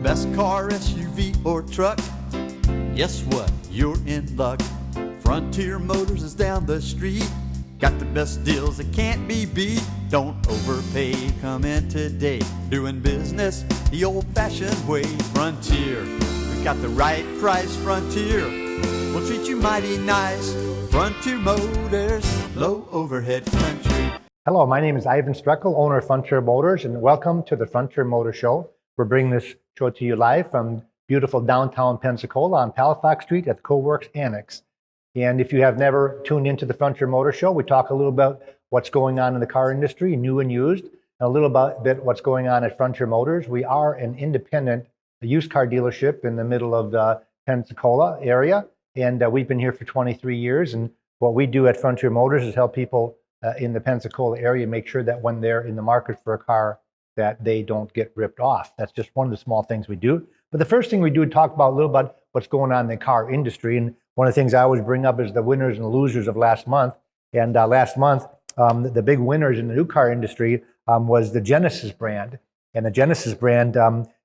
best car, SUV, or truck, guess what? You're in luck. Frontier Motors is down the street. Got the best deals that can't be beat. Don't overpay, come in today. Doing business the old-fashioned way. Frontier, we got the right price. Frontier, we'll treat you mighty nice. Frontier Motors, low overhead country. Hello, my name is Iven Streckel, owner of Frontier Motors, and welcome to the Frontier Motor Show. We're bringing this show to you live from beautiful downtown Pensacola on Palafox Street at the Co-Works Annex. And if you have never tuned into the Frontier Motor Show, we talk a little about what's going on in the car industry, new and used, and a little bit what's going on at Frontier Motors. We are an independent used car dealership in the middle of the Pensacola area, and we've been here for 23 years. And what we do at Frontier Motors is help people in the Pensacola area make sure that when they're in the market for a car, that they don't get ripped off. That's just one of the small things we do. But the first thing we do is talk about a little bit what's going on in the car industry. And one of the things I always bring up is the winners and losers of last month. And last month, the big winners in the new car industry was the Genesis brand. And the Genesis brand,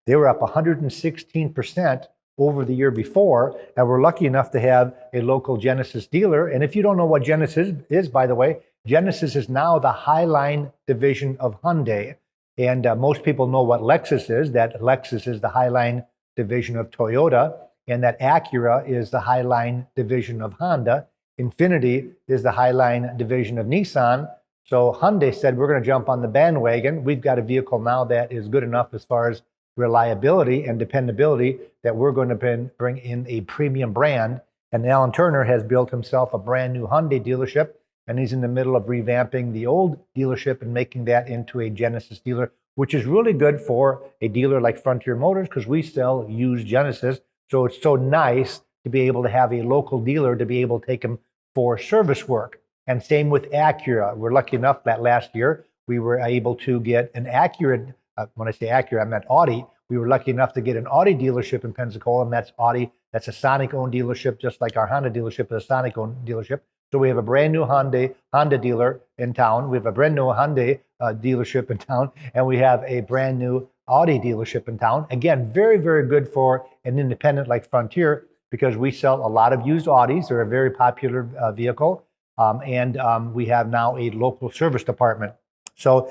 they were up 116% over the year before. And we're lucky enough to have a local Genesis dealer. And if you don't know what Genesis is, by the way, Genesis is now the Highline division of Hyundai. And most people know what Lexus is, that Lexus is the Highline division of Toyota, and that Acura is the Highline division of Honda. Infiniti is the Highline division of Nissan. So Hyundai said, we're going to jump on the bandwagon. We've got a vehicle now that is good enough as far as reliability and dependability that we're going to bring in a premium brand. And Alan Turner has built himself a brand new Hyundai dealership, and he's in the middle of revamping the old dealership and making that into a Genesis dealer, which is really good for a dealer like Frontier Motors because we sell used Genesis. So it's so nice to be able to have a local dealer to be able to take them for service work. And same with Acura. We're lucky enough that last year we were able to get an Acura. When I say Acura, I meant Audi. We were lucky enough to get an Audi dealership in Pensacola, and that's Audi. That's a Sonic-owned dealership, just like our Honda dealership is a Sonic-owned dealership. So we have a brand new Honda dealer in town. We have a brand new Hyundai dealership in town, and we have a brand new Audi dealership in town. Again, very, very good for an independent like Frontier because we sell a lot of used Audis. They're a very popular vehicle, and we have now a local service department. So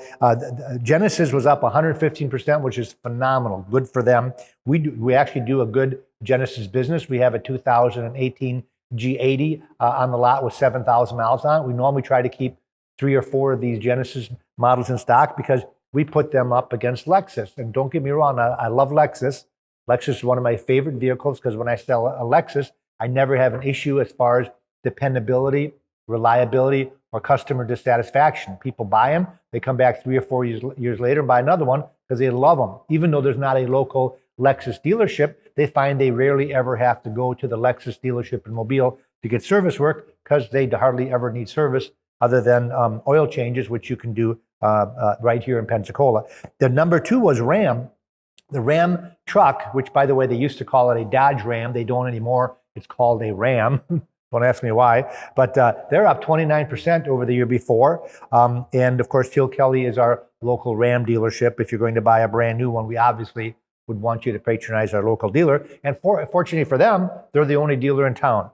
Genesis was up 115%, which is phenomenal. Good for them. We actually do a good Genesis business. We have a 2018 G80 on the lot with 7,000 miles on it. We normally try to keep 3 or 4 of these Genesis models in stock because we put them up against Lexus. And don't get me wrong, I love Lexus. Lexus is one of my favorite vehicles because when I sell a Lexus, I never have an issue as far as dependability, reliability, or customer dissatisfaction. People buy them, they come back 3 or 4 years later and buy another one because they love them. Even though there's not a local Lexus dealership, they find they rarely ever have to go to the Lexus dealership in Mobile to get service work because they hardly ever need service other than oil changes, which you can do right here in Pensacola. The number 2 was Ram. The Ram truck, which by the way, they used to call it a Dodge Ram. They don't anymore. It's called a Ram. Don't ask me why, but they're up 29% over the year before. And of course, Teal Kelly is our local Ram dealership. If you're going to buy a brand new one, we obviously would want you to patronize our local dealer. And fortunately for them, they're the only dealer in town.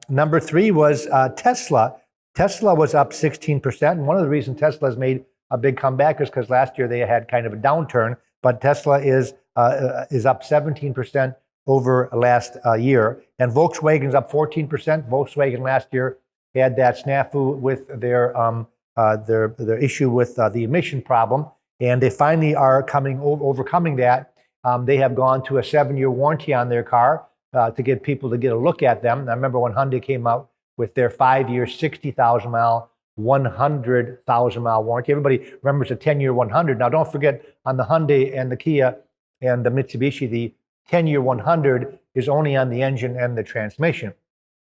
Number 3 was Tesla. Tesla was up 16%. And one of the reasons Tesla has made a big comeback is because last year they had kind of a downturn, but Tesla is up 17% over last year. And Volkswagen's up 14%. Volkswagen last year had that snafu with their issue with the emission problem. And they finally are overcoming that. They have gone to a 7-year warranty on their car to get people to get a look at them. I remember when Hyundai came out with their 5-year, 60,000 mile, 100,000 mile warranty. Everybody remembers a 10-year 100. Now don't forget on the Hyundai and the Kia and the Mitsubishi, the 10-year 100 is only on the engine and the transmission.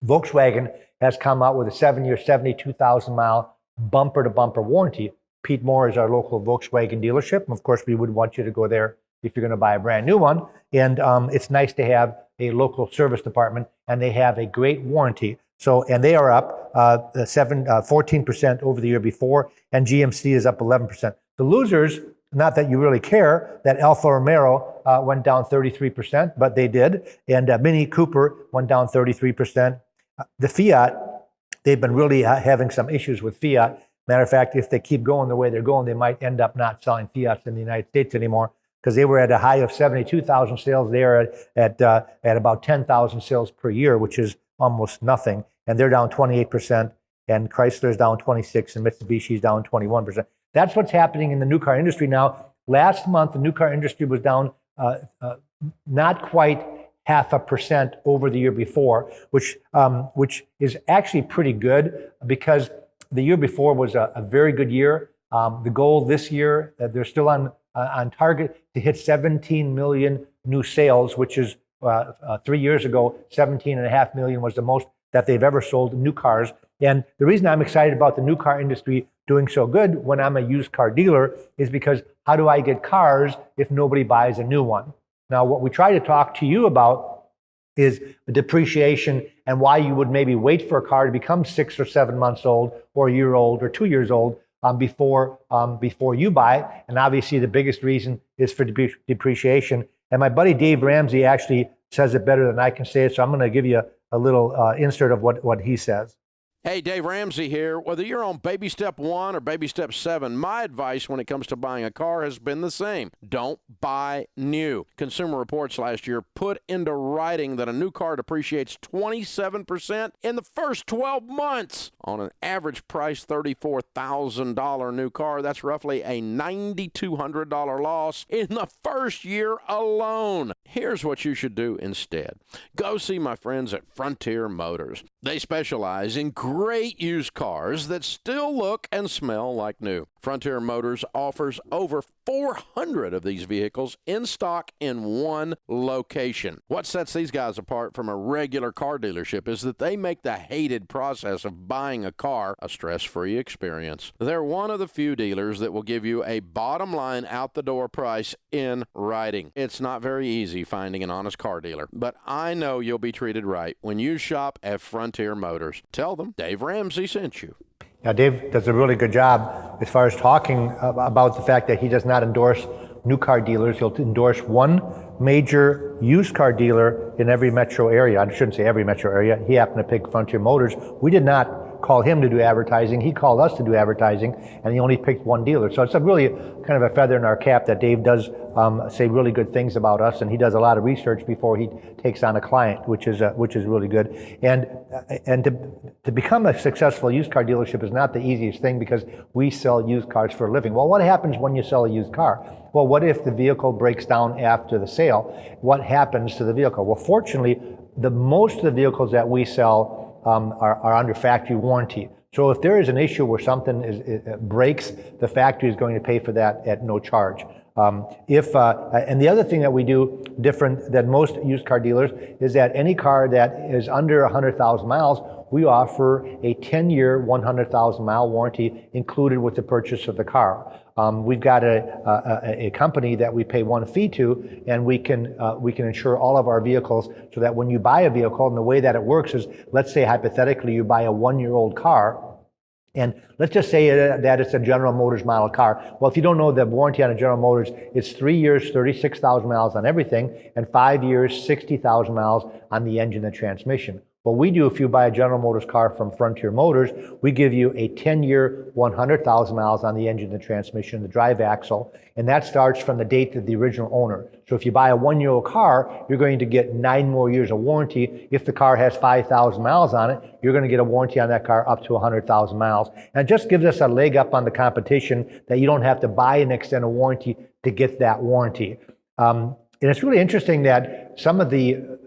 Volkswagen has come out with a 7-year, 72,000 mile bumper-to-bumper warranty. Pete Moore is our local Volkswagen dealership. And of course, we would want you to go there if you're going to buy a brand new one. And it's nice to have a local service department, and they have a great warranty. So, and they are up 14% over the year before, and GMC is up 11%. The losers not that you really care, that Alfa Romeo went down 33%, but they did. And Mini Cooper went down 33%. The Fiat, they've been really having some issues with Fiat. Matter of fact, if they keep going the way they're going, they might end up not selling Fiats in the United States anymore, because they were at a high of 72,000 sales. They're at about 10,000 sales per year, which is almost nothing. And they're down 28%, and Chrysler's down 26%, and Mitsubishi's down 21%. That's what's happening in the new car industry now. Last month, the new car industry was down not quite 0.5% over the year before, which is actually pretty good, because the year before was a very good year. The goal this year, they're still on target to hit 17 million new sales, which is 3 years ago, 17.5 million was the most that they've ever sold new cars. And the reason I'm excited about the new car industry doing so good when I'm a used car dealer is because how do I get cars if nobody buys a new one? Now, what we try to talk to you about is depreciation and why you would maybe wait for a car to become 6 or 7 months old or a year old or 2 years old before you buy. And obviously the biggest reason is for depreciation. And my buddy Dave Ramsey actually says it better than I can say it. So I'm going to give you a little insert of what he says. Hey, Dave Ramsey here. Whether you're on baby step 1 or baby step 7, my advice when it comes to buying a car has been the same. Don't buy new. Consumer Reports last year put into writing that a new car depreciates 27% in the first 12 months. On an average price $34,000 new car, that's roughly a $9,200 loss in the first year alone. Here's what you should do instead. Go see my friends at Frontier Motors. They specialize in great used cars that still look and smell like new. Frontier Motors offers over 400 of these vehicles in stock in one location. What sets these guys apart from a regular car dealership is that they make the hated process of buying a car a stress-free experience. They're one of the few dealers that will give you a bottom line out-the-door price in writing. It's not very easy finding an honest car dealer, but I know you'll be treated right when you shop at Frontier Motors. Tell them Dave Ramsey sent you. Now, Dave does a really good job as far as talking about the fact that he does not endorse new car dealers. He'll endorse one major used car dealer in every metro area. I shouldn't say every metro area. He happened to pick Frontier Motors. We did not call him to do advertising. He called us to do advertising, and he only picked one dealer. So it's a really kind of a feather in our cap that Dave does say really good things about us, and he does a lot of research before he takes on a client, which is really good. And to become a successful used car dealership is not the easiest thing, because we sell used cars for a living. Well, what happens when you sell a used car? Well, what if the vehicle breaks down after the sale? What happens to the vehicle? Well, fortunately, most of the vehicles that we sell are under factory warranty. So if there is an issue where something breaks, the factory is going to pay for that at no charge. And the other thing that we do different than most used car dealers is that any car that is under 100,000 miles, we offer a 10-year, 100,000-mile warranty included with the purchase of the car. We've got a company that we pay one fee to, and we can insure all of our vehicles, so that when you buy a vehicle, and the way that it works is, let's say hypothetically you buy a 1-year-old car, and let's just say that it's a General Motors model car. Well, if you don't know, the warranty on a General Motors, it's 3 years, 36,000 miles on everything, and 5 years, 60,000 miles on the engine and transmission. What we do, if you buy a General Motors car from Frontier Motors, we give you a 10-year, 100,000 miles on the engine, the transmission, the drive axle, and that starts from the date of the original owner. So if you buy a 1-year-old car, you're going to get 9 more years of warranty. If the car has 5,000 miles on it, you're going to get a warranty on that car up to 100,000 miles. And it just gives us a leg up on the competition that you don't have to buy an extended warranty to get that warranty. And it's really interesting that some of the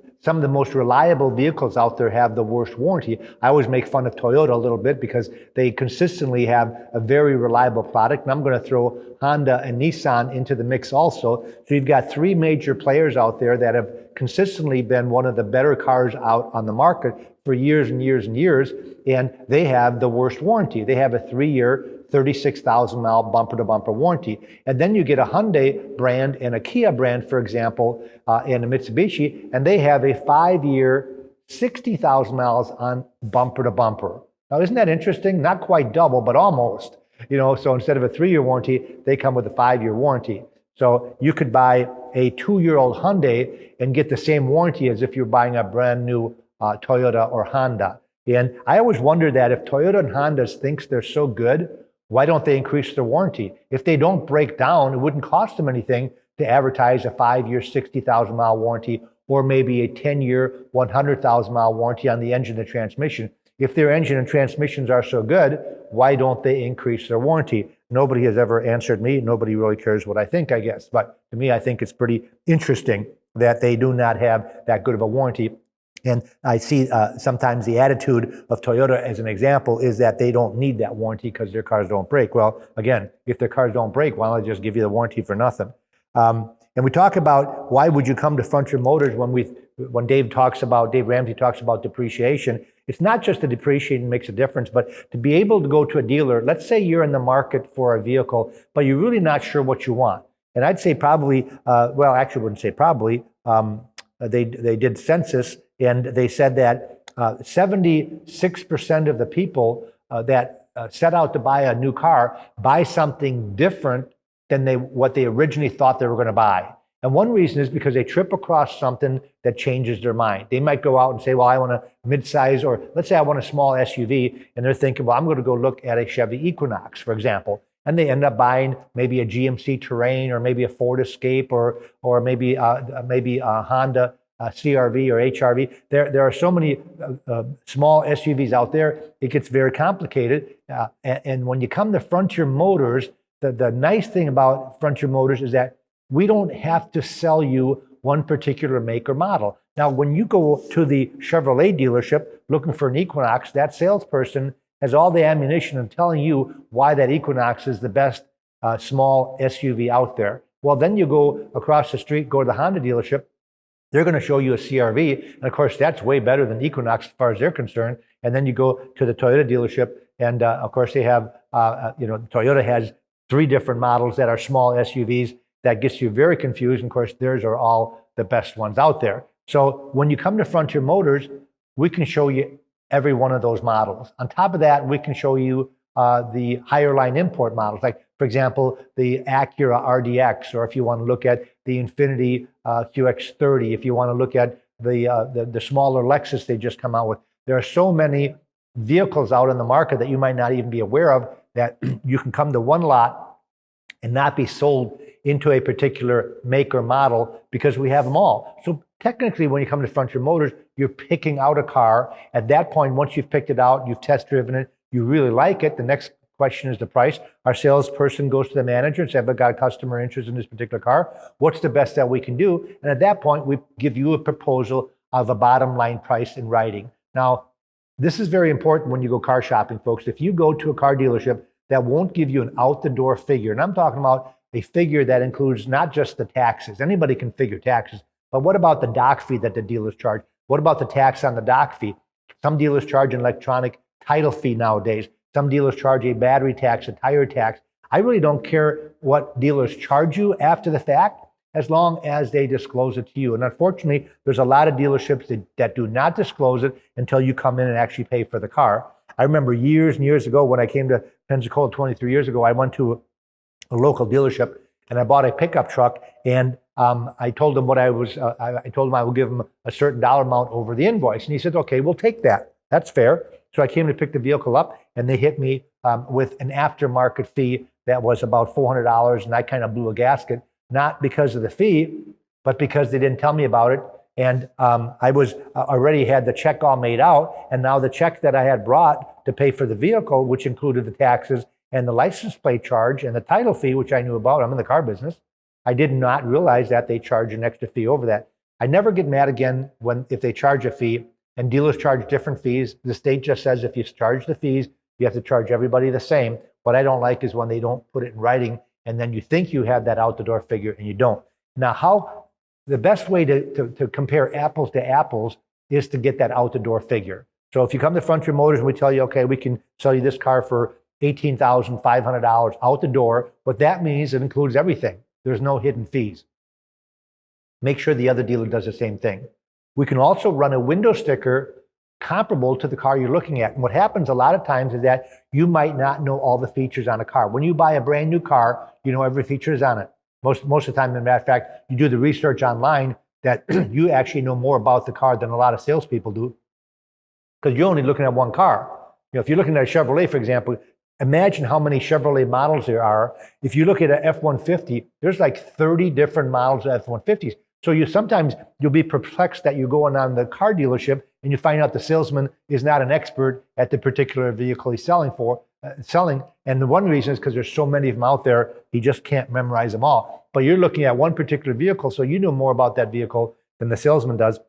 most reliable vehicles out there have the worst warranty. I always make fun of Toyota a little bit because they consistently have a very reliable product. And I'm going to throw Honda and Nissan into the mix also. So you've got 3 major players out there that have consistently been one of the better cars out on the market for years and years and years. And they have the worst warranty. They have a 3-year, 36,000 mile bumper to bumper warranty. And then you get a Hyundai brand and a Kia brand, for example, and a Mitsubishi, and they have a 5-year, 60,000 miles on bumper to bumper. Now, isn't that interesting? Not quite double, but almost. So instead of a 3-year warranty, they come with a 5-year warranty. So you could buy a 2-year-old Hyundai and get the same warranty as if you're buying a brand new Toyota or Honda. And I always wonder that if Toyota and Honda thinks they're so good, why don't they increase their warranty? If they don't break down, it wouldn't cost them anything to advertise a 5-year, 60,000-mile warranty, or maybe a 10-year, 100,000-mile warranty on the engine and transmission. If their engine and transmissions are so good, why don't they increase their warranty? Nobody has ever answered me. Nobody really cares what I think, I guess. But to me, I think it's pretty interesting that they do not have that good of a warranty. And I see sometimes the attitude of Toyota, as an example, is that they don't need that warranty because their cars don't break. Well, again, if their cars don't break, why don't they just give you the warranty for nothing? And we talk about why would you come to Frontier Motors when Dave Ramsey talks about depreciation. It's not just the depreciation makes a difference, but to be able to go to a dealer, let's say you're in the market for a vehicle, but you're really not sure what you want. And I'd say probably, actually I wouldn't say probably, they did census and they said that 76% of the people that set out to buy a new car buy something different than what they originally thought they were going to buy. And one reason is because they trip across something that changes their mind. They might go out and say, well, I want a midsize, or let's say I want a small SUV, and they're thinking, well, I'm going to go look at a Chevy Equinox, for example. And they end up buying maybe a GMC Terrain, or maybe a Ford Escape, or maybe a Honda CRV or HRV. There are so many small SUVs out there, it gets very complicated. And when you come to Frontier Motors, the nice thing about Frontier Motors is that we don't have to sell you one particular make or model. Now, when you go to the Chevrolet dealership looking for an Equinox, that salesperson has all the ammunition in telling you why that Equinox is the best small SUV out there. Well, then you go across the street, go to the Honda dealership, they're going to show you a CRV. And of course, that's way better than Equinox as far as they're concerned. And then you go to the Toyota dealership, and of course, they have, Toyota has 3 different models that are small SUVs. That gets you very confused. And of course, theirs are all the best ones out there. So when you come to Frontier Motors, we can show you every one of those models. On top of that, we can show you the higher line import models, like, for example, the Acura RDX, or if you want to look at the Infiniti QX30, if you want to look at the smaller Lexus they just come out with. There are so many vehicles out in the market that you might not even be aware of that you can come to one lot and not be sold into a particular make or model because we have them all. So technically, when you come to Frontier Motors, you're picking out a car. At that point, once you've picked it out, you've test driven it, you really like it, the next question is the price. Our salesperson goes to the manager and says, I've got a customer interest in this particular car. What's the best that we can do? And at that point, we give you a proposal of a bottom line price in writing. Now, this is very important when you go car shopping, folks. If you go to a car dealership that won't give you an out-the-door figure, and I'm talking about a figure that includes not just the taxes. Anybody can figure taxes, but what about the dock fee that the dealers charge? What about the tax on the dock fee? Some dealers charge an electronic title fee nowadays. Some dealers charge a battery tax, a tire tax. I really don't care what dealers charge you after the fact, as long as they disclose it to you. And unfortunately, there's a lot of dealerships that do not disclose it until you come in and actually pay for the car. I remember years and years ago when I came to Pensacola 23 years ago, I went to a local dealership and I bought a pickup truck, and I told him I told him I would give him a certain dollar amount over the invoice. And he said, okay, we'll take that. That's fair. So I came to pick the vehicle up, and they hit me with an aftermarket fee that was about $400, and I kind of blew a gasket, not because of the fee, but because they didn't tell me about it. And I was already had the check all made out, and now the check that I had brought to pay for the vehicle, which included the taxes and the license plate charge and the title fee, which I knew about. I'm in the car business. I did not realize that they charge an extra fee over that. I never get mad again if they charge a fee, and dealers charge different fees. The state just says if you charge the fees, you have to charge everybody the same. What I don't like is when they don't put it in writing, and then you think you have that out-the-door figure and you don't. Now, the best way to compare apples to apples is to get that out-the-door figure. So if you come to Frontier Motors and we tell you, okay, we can sell you this car for $18,500 out the door, what that means, it includes everything. There's no hidden fees. Make sure the other dealer does the same thing. We can also run a window sticker comparable to the car you're looking at. And what happens a lot of times is that you might not know all the features on a car. When you buy a brand new car, you know every feature is on it. Most of the time, as a matter of fact, you do the research online that you actually know more about the car than a lot of salespeople do, because you're only looking at one car. You know, if you're looking at a Chevrolet, for example, imagine how many Chevrolet models there are. If you look at an F-150, there's like 30 different models of F-150s. So you'll be perplexed that you're going on the car dealership and you find out the salesman is not an expert at the particular vehicle he's selling. And the one reason is because there's so many of them out there, he just can't memorize them all. But you're looking at one particular vehicle, so you know more about that vehicle than the salesman does.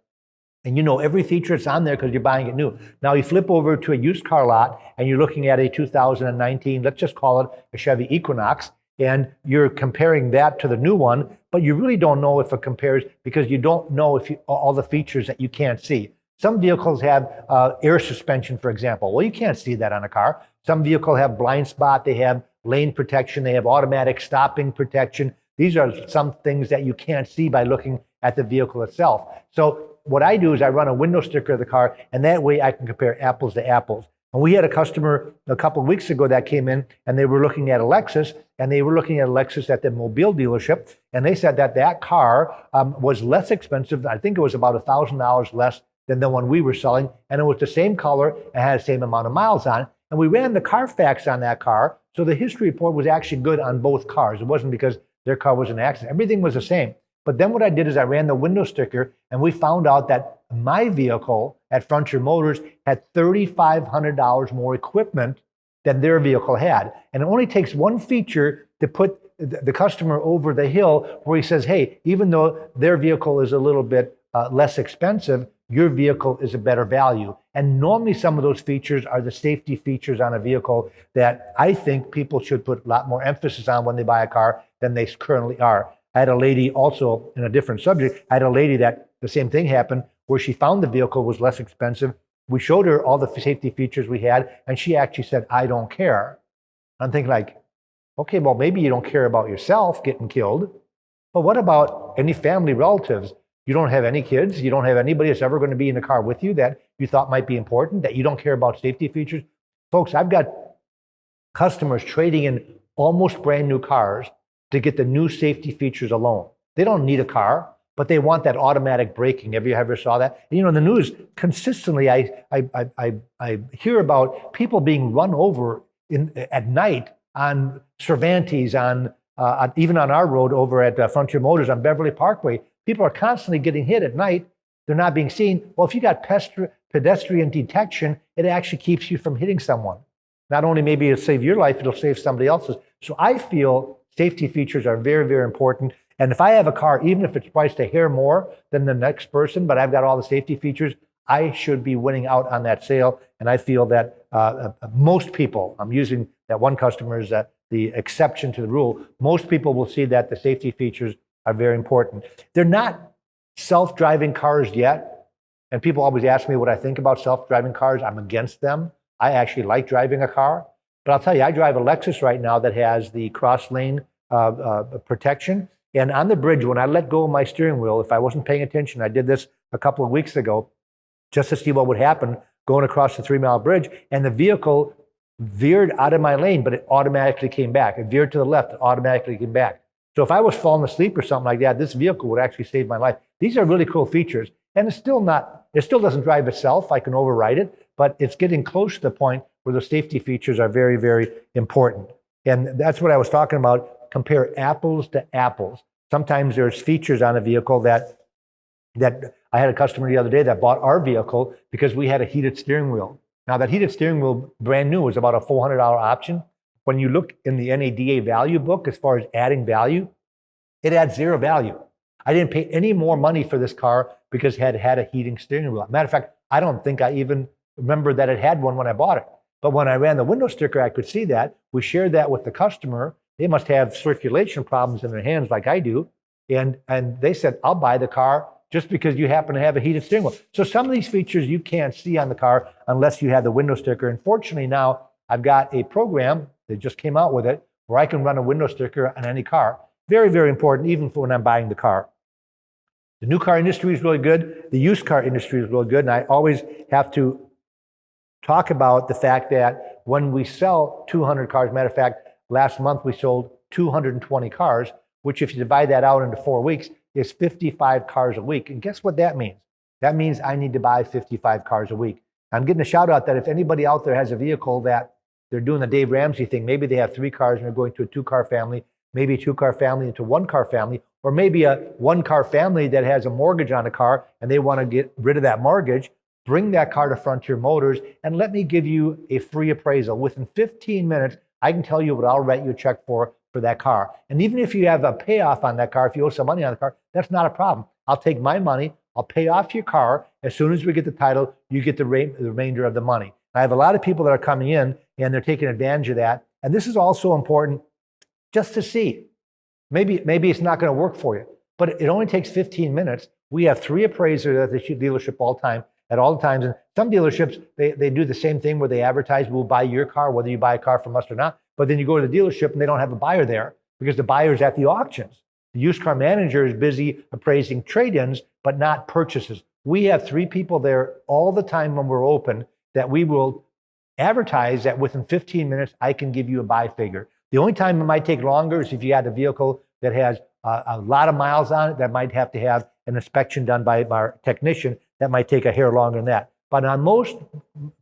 And you know every feature that's on there because you're buying it new. Now you flip over to a used car lot and you're looking at a 2019, let's just call it a Chevy Equinox, and you're comparing that to the new one, but you really don't know if it compares because you don't know all the features that you can't see. Some vehicles have air suspension, for example. Well, you can't see that on a car. Some vehicles have blind spot, they have lane protection, they have automatic stopping protection. These are some things that you can't see by looking at the vehicle itself. So what I do is I run a window sticker of the car, and that way I can compare apples to apples. And we had a customer a couple of weeks ago that came in, and they were looking at a Lexus, at the Mobile dealership, and they said that car was less expensive. I think it was about $1,000 less than the one we were selling, and it was the same color and had the same amount of miles on it. And we ran the Carfax on that car, so the history report was actually good on both cars. It wasn't because their car was an accident. Everything was the same. But then what I did is I ran the window sticker, and we found out that my vehicle at Frontier Motors had $3,500 more equipment than their vehicle had. And it only takes one feature to put the customer over the hill where he says, hey, even though their vehicle is a little bit less expensive, your vehicle is a better value. And normally some of those features are the safety features on a vehicle that I think people should put a lot more emphasis on when they buy a car than they currently are. I had a lady also in a different subject. I had a lady that the same thing happened where she found the vehicle was less expensive. We showed her all the safety features we had, and she actually said, I don't care. I'm thinking like, okay, well, maybe you don't care about yourself getting killed, but what about any family relatives? You don't have any kids. You don't have anybody that's ever going to be in the car with you that you thought might be important, that you don't care about safety features. Folks, I've got customers trading in almost brand new cars to get the new safety features alone. They don't need a car, but they want that automatic braking. Have you ever saw that? And, in the news, consistently, I hear about people being run over at night on Cervantes, even on our road over at Frontier Motors on Beverly Parkway. People are constantly getting hit at night. They're not being seen. Well, if you got pedestrian detection, it actually keeps you from hitting someone. Not only maybe it'll save your life, it'll save somebody else's. So I feel safety features are very, very important. And if I have a car, even if it's priced a hair more than the next person, but I've got all the safety features, I should be winning out on that sale. And I feel that most people, I'm using that one customer as the exception to the rule, most people will see that the safety features are very important. They're not self-driving cars yet. And people always ask me what I think about self-driving cars. I'm against them. I actually like driving a car. But I'll tell you, I drive a Lexus right now that has the cross lane protection. And on the bridge, when I let go of my steering wheel, if I wasn't paying attention, I did this a couple of weeks ago just to see what would happen going across the 3-mile bridge. And the vehicle veered out of my lane, but it automatically came back. It veered to the left, it automatically came back. So if I was falling asleep or something like that, this vehicle would actually save my life. These are really cool features. And it still doesn't drive itself. I can override it, but it's getting close to the point where the safety features are very, very important. And that's what I was talking about. Compare apples to apples. Sometimes there's features on a vehicle that I had a customer the other day that bought our vehicle because we had a heated steering wheel. Now that heated steering wheel, brand new, was about a $400 option. When you look in the NADA value book, as far as adding value, it adds zero value. I didn't pay any more money for this car because it had a heating steering wheel. Matter of fact, I don't think I even remember that it had one when I bought it. But when I ran the window sticker, I could see that. We shared that with the customer. They must have circulation problems in their hands like I do. And they said, I'll buy the car just because you happen to have a heated steering wheel. So some of these features you can't see on the car unless you have the window sticker. And fortunately now, I've got a program that just came out with it where I can run a window sticker on any car. Very, very important, even for when I'm buying the car. The new car industry is really good. The used car industry is really good. And I always have to talk about the fact that when we sell 200 cars, matter of fact, last month we sold 220 cars, which if you divide that out into 4 weeks, is 55 cars a week. And guess what that means? That means I need to buy 55 cars a week. I'm getting a shout out that if anybody out there has a vehicle that they're doing the Dave Ramsey thing, maybe they have 3 cars and they're going to a 2-car family, maybe a 2-car family into 1-car family, or maybe a 1-car family that has a mortgage on a car and they want to get rid of that mortgage, bring that car to Frontier Motors and let me give you a free appraisal. Within 15 minutes, I can tell you what I'll write you a check for that car. And even if you have a payoff on that car, if you owe some money on the car, that's not a problem. I'll take my money, I'll pay off your car. As soon as we get the title, you get the remainder of the money. I have a lot of people that are coming in and they're taking advantage of that. And this is also important just to see. Maybe it's not going to work for you, but it only takes 15 minutes. We have 3 appraisers at the dealership all the time, at all times. And some dealerships, they do the same thing where they advertise, we'll buy your car, whether you buy a car from us or not. But then you go to the dealership and they don't have a buyer there because the buyer's at the auctions. The used car manager is busy appraising trade-ins, but not purchases. We have 3 people there all the time when we're open that we will advertise that within 15 minutes, I can give you a buy figure. The only time it might take longer is if you had a vehicle that has a lot of miles on it that might have to have an inspection done by our technician. That might take a hair longer than that. But on most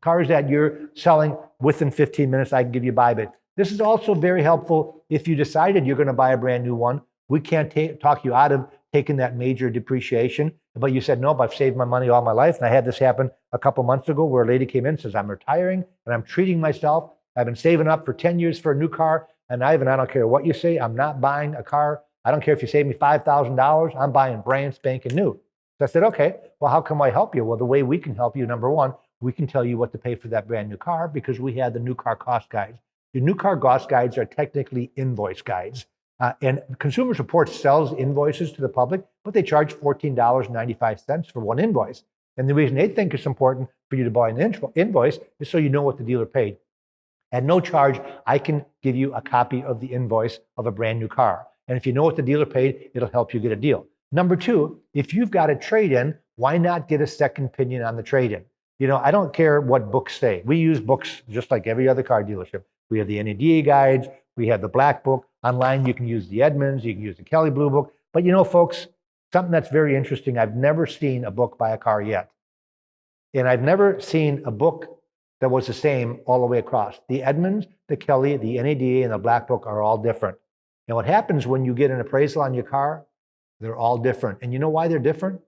cars that you're selling within 15 minutes, I can give you a buy bid. This is also very helpful if you decided you're going to buy a brand new one. We can't talk you out of taking that major depreciation, but you said, nope, I've saved my money all my life. And I had this happen a couple months ago where a lady came in and says, I'm retiring and I'm treating myself. I've been saving up for 10 years for a new car. And Ivan, I don't care what you say. I'm not buying a car. I don't care if you save me $5,000. I'm buying brand spanking new. So I said, okay, well, how can I help you? Well, the way we can help you, number one, we can tell you what to pay for that brand new car because we had the new car cost guides. The new car cost guides are technically invoice guides. And Consumer Reports sells invoices to the public, but they charge $14.95 for one invoice. And the reason they think it's important for you to buy an invoice is so you know what the dealer paid. At no charge, I can give you a copy of the invoice of a brand new car. And if you know what the dealer paid, it'll help you get a deal. Number 2, if you've got a trade-in, why not get a second opinion on the trade-in? You know, I don't care what books say. We use books just like every other car dealership. We have the NADA guides, we have the Black Book. Online, you can use the Edmunds, you can use the Kelly Blue Book. But you know, folks, something that's very interesting, I've never seen a book by a car yet. And I've never seen a book that was the same all the way across. The Edmunds, the Kelly, the NADA, and the Black Book are all different. And what happens when you get an appraisal on your car, they're all different. And you know why they're different?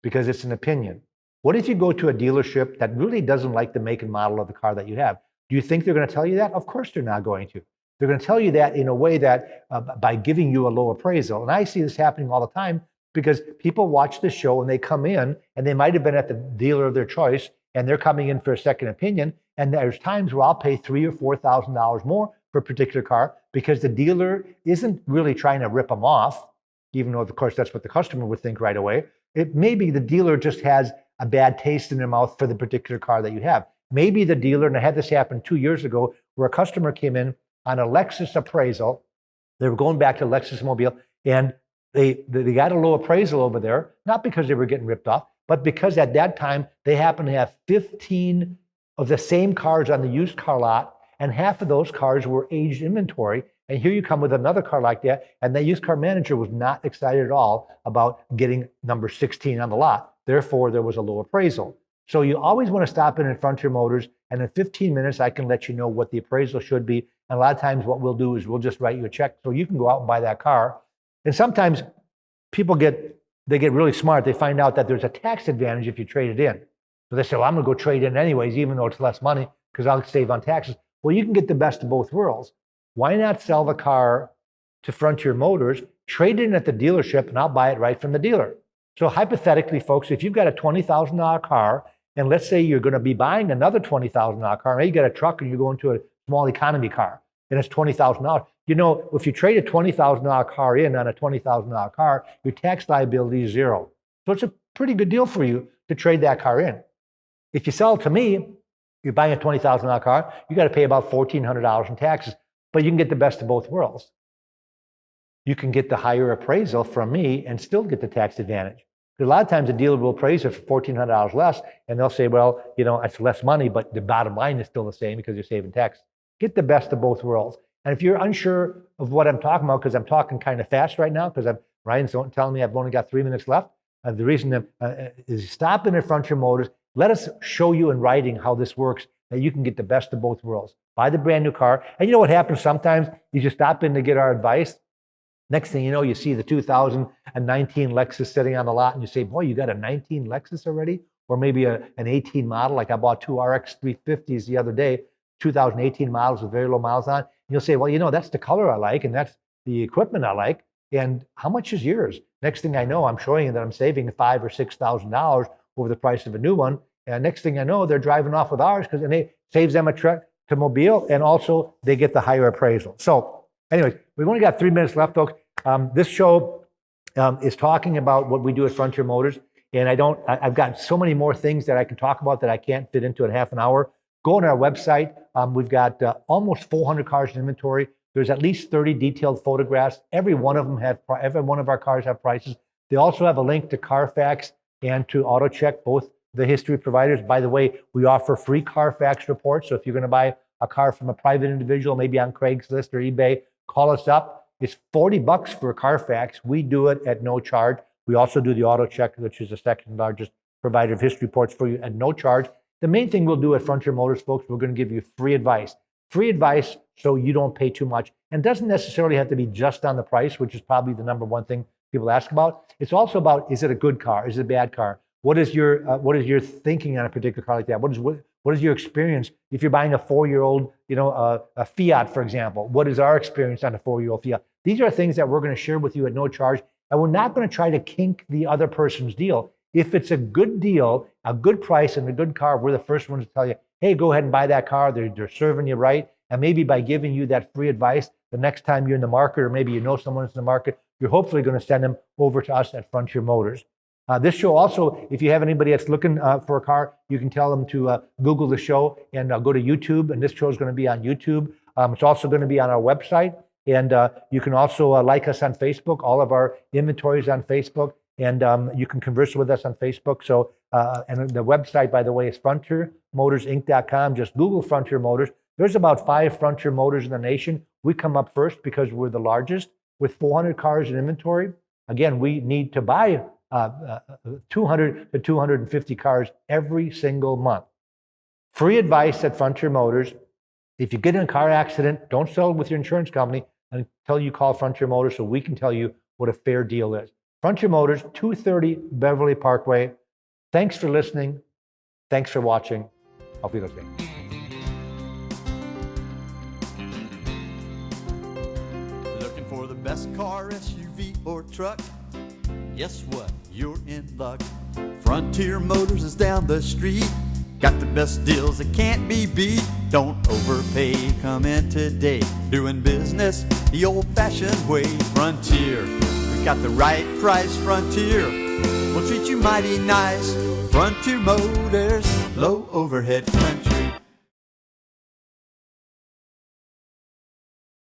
Because it's an opinion. What if you go to a dealership that really doesn't like the make and model of the car that you have? Do you think they're going to tell you that? Of course they're not going to. They're going to tell you that in a way that by giving you a low appraisal. And I see this happening all the time because people watch the show and they come in and they might have been at the dealer of their choice and they're coming in for a second opinion. And there's times where I'll pay $3,000 or $4,000 more for a particular car because the dealer isn't really trying to rip them off, even though, of course, that's what the customer would think right away. It maybe the dealer just has a bad taste in their mouth for the particular car that you have. Maybe the dealer, and I had this happen 2 years ago, where a customer came in on a Lexus appraisal. They were going back to Lexus Mobile, and they got a low appraisal over there, not because they were getting ripped off, but because at that time, they happened to have 15 of the same cars on the used car lot, and half of those cars were aged inventory. And here you come with another car like that, and the used car manager was not excited at all about getting number 16 on the lot. Therefore, there was a low appraisal. So you always want to stop in at Frontier Motors, and in 15 minutes, I can let you know what the appraisal should be. And a lot of times what we'll do is we'll just write you a check so you can go out and buy that car. And sometimes people get really smart. They find out that there's a tax advantage if you trade it in. So they say, well, I'm going to go trade in anyways, even though it's less money, because I'll save on taxes. Well, you can get the best of both worlds. Why not sell the car to Frontier Motors, trade it in at the dealership, and I'll buy it right from the dealer? So hypothetically, folks, if you've got a $20,000 car, and let's say you're going to be buying another $20,000 car, maybe you got a truck and you're going to a small economy car, and it's $20,000. You know, if you trade a $20,000 car in on a $20,000 car, your tax liability is zero. So it's a pretty good deal for you to trade that car in. If you sell it to me, you're buying a $20,000 car, you got to pay about $1,400 in taxes, but you can get the best of both worlds. You can get the higher appraisal from me and still get the tax advantage. Because a lot of times the dealer will appraise it for $1,400 less, and they'll say, well, it's less money, but the bottom line is still the same because you're saving tax. Get the best of both worlds. And if you're unsure of what I'm talking about, because I'm talking kind of fast right now, because Ryan's telling me I've only got 3 minutes left, the reason is stop in at Frontier Motors. Let us show you in writing how this works, that you can get the best of both worlds. Buy the brand new car. And you know what happens sometimes? You just stop in to get our advice. Next thing you know, you see the 2019 Lexus sitting on the lot, and you say, boy, you got a 19 Lexus already? Or maybe an 18 model, like I bought 2 RX 350s the other day, 2018 models with very low miles on. And you'll say, well, that's the color I like, and that's the equipment I like. And how much is yours? Next thing I know, I'm showing you that I'm saving $5,000 or $6,000 over the price of a new one. And next thing I know, they're driving off with ours because it saves them a trip to Mobile, and also they get the higher appraisal. So anyways, we've only got 3 minutes left, folks. This show is talking about what we do at Frontier Motors. And I've got so many more things that I can talk about that I can't fit into in half an hour. Go on our website. We've got almost 400 cars in inventory. There's at least 30 detailed photographs. Every one of our cars have prices. They also have a link to Carfax and to AutoCheck, both the history providers. By the way, we offer free Carfax reports. So if you're going to buy a car from a private individual, maybe on Craigslist or eBay, call us up. It's $40 for a Carfax. We do it at no charge. We also do the AutoCheck, which is the second largest provider of history reports for you at no charge. The main thing we'll do at Frontier Motors, folks, we're going to give you free advice. Free advice so you don't pay too much. And it doesn't necessarily have to be just on the price, which is probably the number one thing people ask about. It's also about, is it a good car? Is it a bad car? What is your thinking on a particular car like that? What is your experience if you're buying a 4-year-old, a Fiat, for example? What is our experience on a 4-year-old Fiat? These are things that we're going to share with you at no charge, and we're not going to try to kink the other person's deal. If it's a good deal, a good price, and a good car, we're the first ones to tell you, hey, go ahead and buy that car. They're serving you right. And maybe by giving you that free advice, the next time you're in the market, or maybe you know someone who's in the market, you're hopefully going to send them over to us at Frontier Motors. This show also, if you have anybody that's looking for a car, you can tell them to Google the show and go to YouTube. And this show is going to be on YouTube. It's also going to be on our website. And you can also like us on Facebook. All of our inventory is on Facebook. And you can converse with us on Facebook. So, and the website, by the way, is frontiermotorsinc.com. Just Google Frontier Motors. There's about 5 Frontier Motors in the nation. We come up first because we're the largest with 400 cars in inventory. Again, we need to buy 200 to 250 cars every single month. Free advice at Frontier Motors. If you get in a car accident, don't settle with your insurance company until you call Frontier Motors so we can tell you what a fair deal is. Frontier Motors, 230 Beverly Parkway. Thanks for listening. Thanks for watching. Auf Wiedersehen. Looking for the best car, SUV, or truck? Guess what? You're in luck. Frontier Motors is down the street. Got the best deals that can't be beat. Don't overpay, come in today. Doing business the old-fashioned way. Frontier, we got the right price. Frontier, we'll treat you mighty nice. Frontier Motors, low overhead.